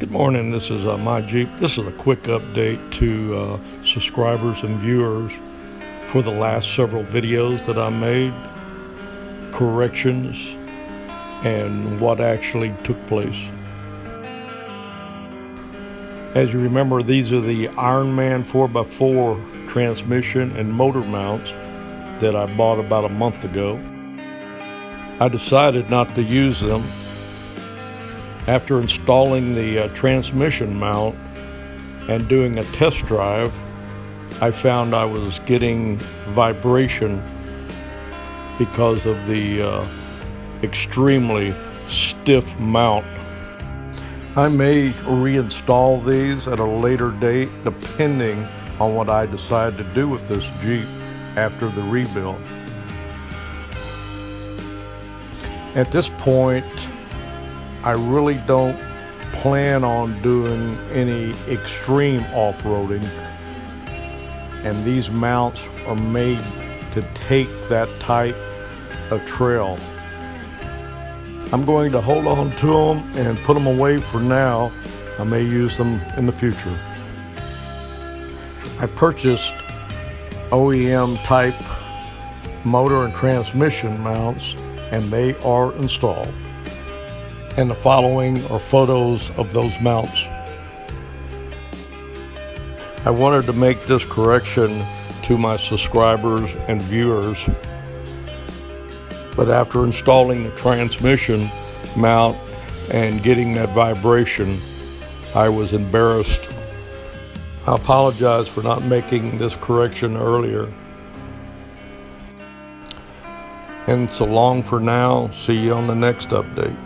Good morning, this is my Jeep. This is a quick update to subscribers and viewers for the last several videos that I made, corrections, and what actually took place. As you remember, these are the Ironman 4x4 transmission and motor mounts that I bought about a month ago. I decided not to use them. After installing the transmission mount and doing a test drive, I found I was getting vibration because of the extremely stiff mount. I may reinstall these at a later date depending on what I decide to do with this Jeep after the rebuild. At this point, I really don't plan on doing any extreme off-roading, and these mounts are made to take that type of trail. I'm going to hold on to them and put them away for now. I may use them in the future. I purchased OEM type motor and transmission mounts, and they are installed. And the following are photos of those mounts. I wanted to make this correction to my subscribers and viewers, but after installing the transmission mount and getting that vibration, I was embarrassed. I apologize for not making this correction earlier. And so long for now. See you on the next update.